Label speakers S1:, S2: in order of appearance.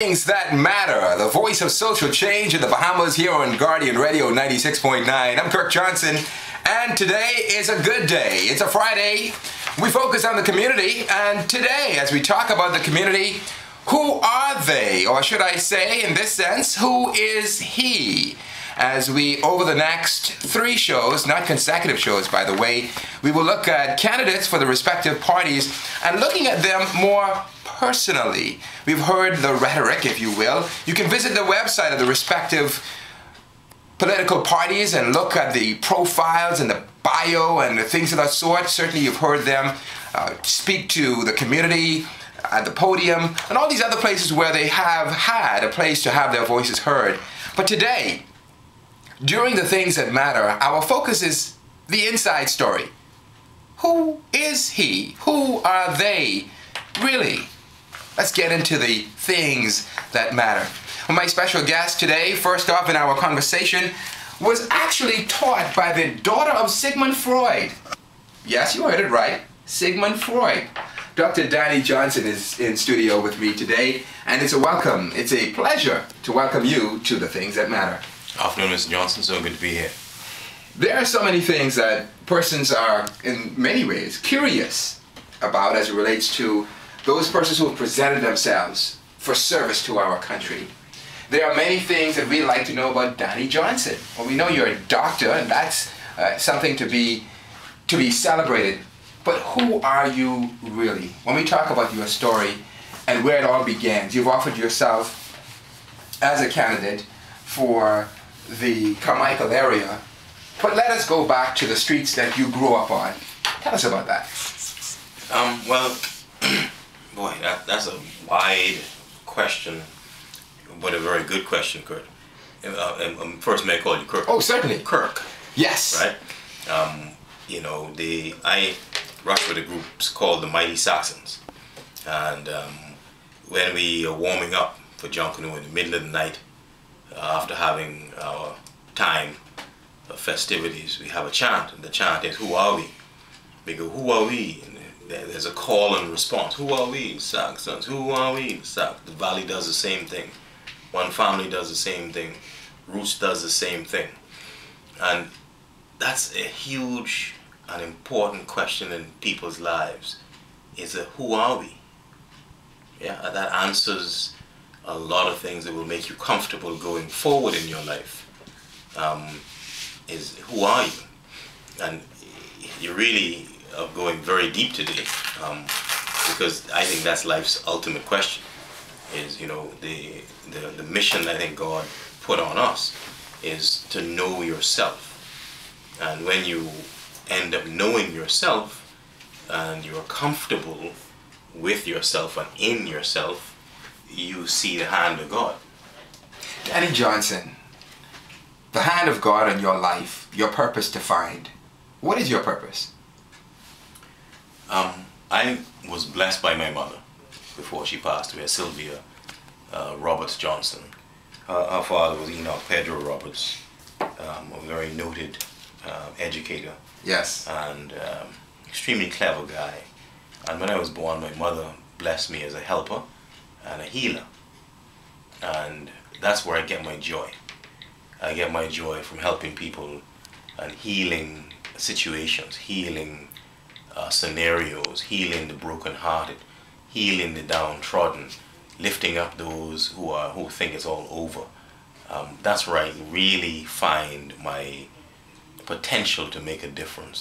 S1: Things that matter, the voice of social change in the Bahamas here on Guardian Radio 96.9. I'm Kirk Johnson, and today is a good day. It's a Friday. We focus on the community, and today, as we talk about the community, who are they? Or should I say, in this sense, who is he? As we, over the next 3 shows, not consecutive shows by the way, we will look at candidates for the respective parties and looking at them more personally. We've heard the rhetoric, if you will. You can visit the website of the respective political parties and look at the profiles and the bio and the things of that sort. Certainly you've heard them speak to the community at the podium and all these other places where they have had a place to have their voices heard. But today, during the things that matter, our focus is the inside story. Who is he? Who are they really? Let's get into the things that matter. Well, my special guest today, first off in our conversation, was actually taught by the daughter of Sigmund Freud. Yes, you heard it right, Sigmund Freud. Dr. Danny Johnson is in studio with me today, and it's a pleasure to welcome you to the things that matter.
S2: Afternoon, Mr. Johnson. So good to be here.
S1: There are so many things that persons are, in many ways, curious about as it relates to those persons who have presented themselves for service to our country. There are many things that we'd like to know about Danny Johnson. Well, we know you're a doctor, and that's something to be celebrated. But who are you really? When we talk about your story and where it all begins, you've offered yourself as a candidate for the Carmichael area, but let us go back to the streets that you grew up on. Tell us about that.
S2: Well, boy, that's a wide question, but a very good question, Kurt. First, may I call you Kirk?
S1: Oh, certainly.
S2: Kirk.
S1: Yes.
S2: Right? I rushed with a group called the Mighty Saxons, and when we are warming up for John Canoe in the middle of the night, after having our time of festivities, we have a chant, and the chant is, who are we? We go, who are we? And there's a call and response. Who are we? Saxons. Who are we? The Valley does the same thing. One Family does the same thing. Roots does the same thing. And that's a huge and important question in people's lives, is who are we? Yeah, that answers a lot of things that will make you comfortable going forward in your life. Is who are you? And you really are going very deep today, because I think that's life's ultimate question. Is the mission I think God put on us is to know yourself. And when you end up knowing yourself and you're comfortable with yourself and in yourself, you see the hand of God.
S1: Danny Johnson, the hand of God in your life, your purpose defined. What is your purpose?
S2: I was blessed by my mother before she passed away, Sylvia Roberts Johnson. Her father was Enoch Pedro Roberts, a very noted educator.
S1: Yes.
S2: And extremely clever guy. And when I was born, my mother blessed me as a helper and a healer, and that's where I get my joy. I get my joy from helping people and healing situations, healing scenarios, healing the brokenhearted, healing the downtrodden, lifting up those who think it's all over. That's where I really find my potential to make a difference.